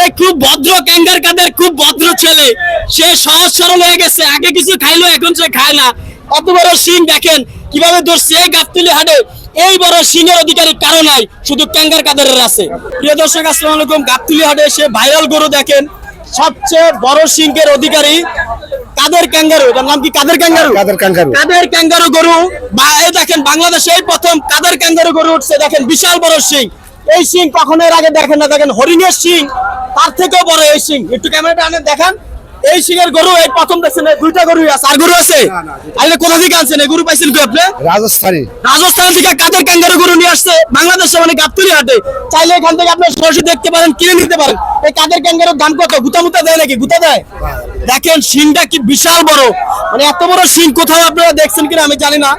এই খুব ভদ্র ক্যাঙ্গার কাদের খুব ভদ্র ছেলে, সে সহজ সরল হয়ে গেছে। আগে কিছু খাইলো, এখন সে খায় না। অত বড় সিং দেখেন কিভাবে ধরছে গাবতলী হাটে। এই বড় সিংয়ের অধিকারী কারো নাই, শুধু ক্যাঙ্গার কাদেরের আছে। প্রিয় দর্শক, আসসালামু আলাইকুম। গাবতলী হাটে এসে ভাইরাল গরু দেখেন, সবচেয়ে বড় সিংহের অধিকারী কাদের ক্যাঙ্গারু। এটার নাম কি? কাদের ক্যাঙ্গারু। কাদের ক্যাঙ্গারু গরু। এই দেখেন বাংলাদেশে এই প্রথম কাদের ক্যাঙ্গারু গরু উঠছে। দেখেন বিশাল বড় সিং। এই সিং কখনো এর আগে দেখেন না। দেখেন হরিণের সিং, তার থেকেও বড় এই সিং। একটু ক্যামেরাটা আনেন, দেখান। এই সিংয়ের গরু এই প্রথম দেখছেন। দুইটা গরুই আছে, আর গরু আছে? আরে কোথা থেকে আনছেন এই গরু? পাইছেন কি আপনি? রাজস্থান থেকে কাদের ক্যাঙ্গারু গরু নিয়ে আসছে বাংলাদেশে, মানে গাবতলী হাটে। চাইলে এখান থেকে আপনি সরাসরি দেখতে পারেন, কিনে নিতে পারেন। এই কাদের ক্যাঙ্গারুর দাম কত? গুতা দেয় নাকি? গুতা দেয়। দেখেন সিংটা কি বিশাল বড়, মানে এত বড় সিং কোথাও আপনারা দেখছেন কিনা আমি জানি না।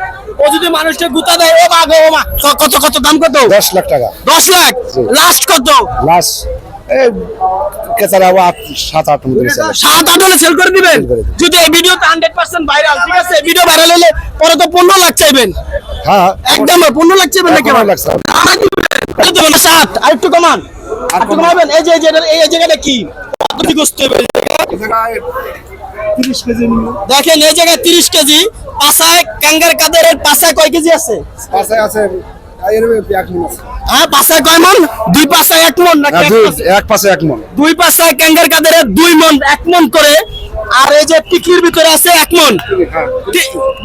ও যদি মানুষকে গুতা দেয়, ও মা গো, ও মা। কত কত দাম? কত? 10 লাখ টাকা। 10 লাখ লাস্ট? কত লাস্ট? সাত আট হলে সেল করে দিবেন। যদি এই ভিডিও 100% ভাইরাল, ঠিক আছে? ভিডিও ভাইরাল হলে পরে তো 15 লাখ চাইবেন। হ্যাঁ, একদম 15 লাখ চাইবেন নাকি? 15 লাখ চাই। আর একটু কমান, আর একটু কমাবেন। এই যে এই জায়গাটা কি? কত গোস্ত হবে? 30 কেজি। দেখেন এই জায়গায় 30 কেজি। পাছায় ক্যাঙ্গার কাদের পাছায় কয় কেজি আছে? আছে হ্যাঁ, পাছায় কয় মন? দুই পাছায় 1 মন নাকি? এক পাশে 1 মন। দুই পাছায় ক্যাঙ্গার কাদের 2 মন, 1 মন করে। আর এই যে টিকির ভিতরে আছে 1 মন,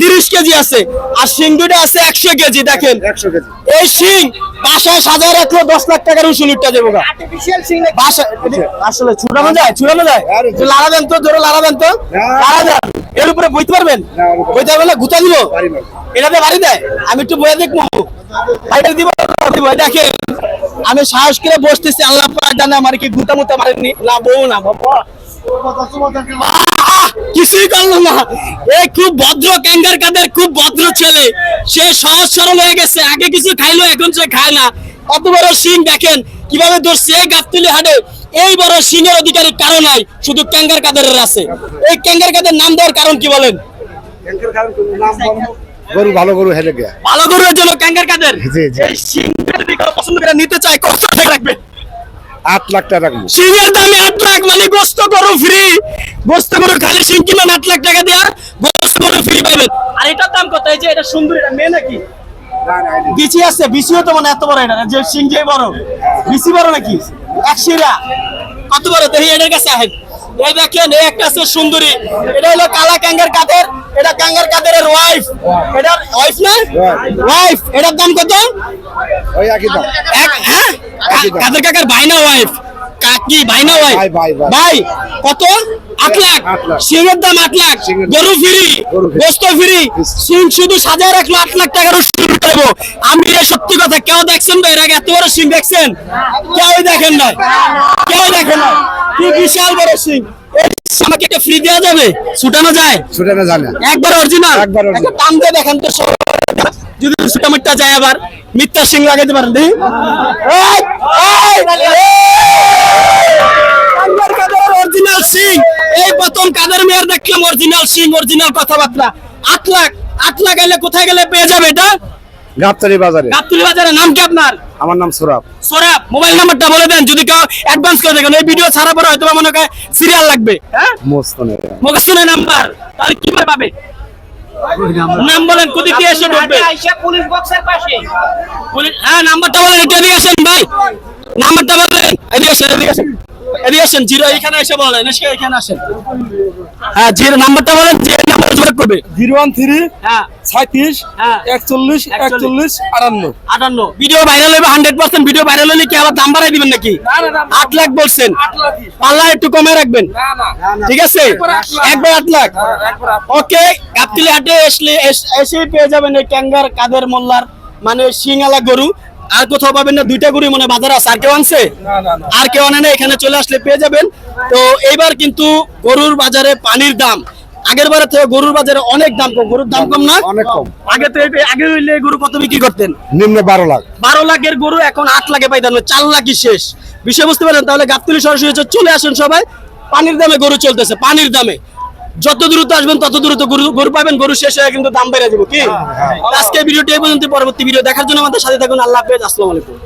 30 কেজি আছে। আর শিং দুটো আছে 100 কেজি। দেখেন 100 কেজি। এই শিং বাসায় সাজায় রাখলে 10 লাখ টাকার উসুলিটা দেবো। আর্টিফিশিয়াল শিং বাসায় আসলে ছুটানো যায়? লাড়া দেন তো, জোরে লাড়া দেন তো, লাড়া দেন। এর উপরে বইতে পারবেন? বইতে পারবেন না? গুতা দিব এটাতে বাড়ি দেয়। আমি একটু বইয়ে দেখবো, ভাইটা দিব। দেখেন আমি সাহস করে বসতেছি, আল্লাহ পাক জানে আমার কি গুতা মুতা মারেনি। না বউ না বাবা, কিছুই করলো না। এই খুব ভদ্র ক্যাঙ্গার কাদের খুব ভদ্র ছেলে, সে সহজ সরল হয়ে গেছে। আগে কিছু খাইলো, এখন সে খায় না। অত বড় সিং দেখেন কিভাবে ধরছে গাবতলী হাটে। এই বড় সিংয়ের অধিকারী কারো নাই, শুধু ক্যাঙ্গার কাদেরের আছে। এই ক্যাঙ্গার কাদের নাম দেওয়ার কারণ কি বলেন? গরু ভালো গরু হেলে গিয়া। ভালো গরুর জন্য ক্যাঙ্গার কাদের। জি, জি। এই সিংটা যদি কেউ পছন্দ করে নিতে চায়, কত টাকা রাখবে? 8 লাখ টাকা রাখবো। সিংয়ের দামে 8 লাখ, মানে গোস্ত গরু ফ্রি। গোস্ত গরু খালি সিং কিনবেন 8 লাখ টাকা দিয়া, গোস্ত গরু ফ্রি পাবেন। আর এটার দাম কত? এই যে এটা সুন্দর, এটা মেয়ে নাকি? বিচি আছে? বিচিও তো মানে এত বড়। এটা যে সিং যে বড়, বিচি বড় নাকি? একশিরা কত বড়? দেখি এটার কাছে আহেন। এই দেখেন এই একটা আছে সুন্দরী। এটা হলো কালা ক্যাঙ্গার কাদের। এটা ক্যাঙ্গার কাদেরের ওয়াইফ। এটার ওয়াইফ না? ওয়াইফ। এটার দাম কত? ওই একই দাম। হ্যাঁ, কাদের কাকার ভাই না ওয়াইফ? কাকি ভাই না ওয়াইফ? ভাই। কত? 8 লাখ। সিংয়ের দাম 8 লাখ, গরু ফ্রি, গোস্ত ফ্রি। সিং শুধু সাজায় রাখলো 8 লাখ টাকার শুরু করবো। আমি এই সত্যি কথা, কেউ দেখছেন তো এর আগে এত বড় সিং দেখছেন? কেউ দেখেন না, কেউ দেখেন না। কি বিশাল বড় সিং। আমাকে একটা ফ্রি দেওয়া যাবে? ছুটানো যায়? ছুটানো জানে একবার অরিজিনাল। একবার একটা টান দিয়ে দেখেন তো, যদি ছুটামিটটা যায় আবার মিথ্যা সিং লাগাইতে পারেন। দেখি অরিজিনাল সিং। এই প্রথম কাদের মেয়ের দেখলাম অরিজিনাল সিং, অরিজিনাল কথাবার্তা। 8 লাখ। 8 লাখ এলে কোথায় গেলে পেয়ে যাবে এটা? গাবতলী বাজারে। গাবতলী বাজারে। নাম কি আপনার? আমার নাম সোরাব। সোরাব। মোবাইল নাম্বারটা বলে দেন, যদি কেউ অ্যাডভান্স করে দেখেন। এই ভিডিও ছাড়া পরে হয়তো মনে হয় সিরিয়াল লাগবে। হ্যাঁ, মোকাসুনের নাম্বার। তাহলে কিভাবে পাবে? নাম বলেন, কোথা থেকে এসে ঢুকবে? পুলিশ বক্সের পাশে। হ্যাঁ, নাম্বারটা বলেন। এটা দিয়ে আসেন ভাই, নাম্বারটা বলেন। এদিকে আসেন, এদিকে আসেন, এদিকে আসেন। জিরো এখানে এসে বলেন, এখানে আসেন। হ্যাঁ, জিরো নাম্বারটা বলেন, যে নাম্বার যোগাযোগ করবে। 013 হ্যাঁ 37 হ্যাঁ 41 41 58। 58। ভিডিও ভাইরাল হবে 100%। ভিডিও ভাইরাল হলে কি আবার দাম বাড়াই দিবেন নাকি? 8 লাখ বলছেন, পাল্লা একটু কমে রাখবেন। ঠিক আছে, একবার 8 লাখ। ওকে, গাবতলী হাটে এসে পেয়ে যাবেন এই ক্যাঙ্গার কাদের মোল্লার, মানে সিংওয়ালা গরু। আর কোথাও পাবেন না। 2টা গরু মানে বাজার আছে। আর কেউ আনছে? আর কেউ আনে না। এখানে চলে আসলে পেয়ে যাবেন। তো এইবার কিন্তু গরুর বাজারে পানির দাম আগের বারে থেকে গরুর বাজারে অনেক দাম কম। গরুর দাম কম না? অনেক কম। আগে হইলে গরু কত বিক্রি করতেন? নিম্ন 12 লাখ। 12 লাখের গরু এখন 8 লাখে পাইতেন। 4 লাখই শেষ। বিষয় বুঝতে পারেন? তাহলে গাবতলী সরাসরি চলে আসেন সবাই। পানির দামে গরু চলতেছে, পানির দামে। যত দ্রুত আসবেন তত দ্রুত গরু পাবেন। গরু শেষ হয়ে কিন্তু দাম বেড়ে যাবে। কি আজকে ভিডিওটি এই পর্যন্ত। পরবর্তী ভিডিও দেখার জন্য আমাদের সাথে থাকুন। আল্লাহ হাফেজ। আসসালামু আলাইকুম।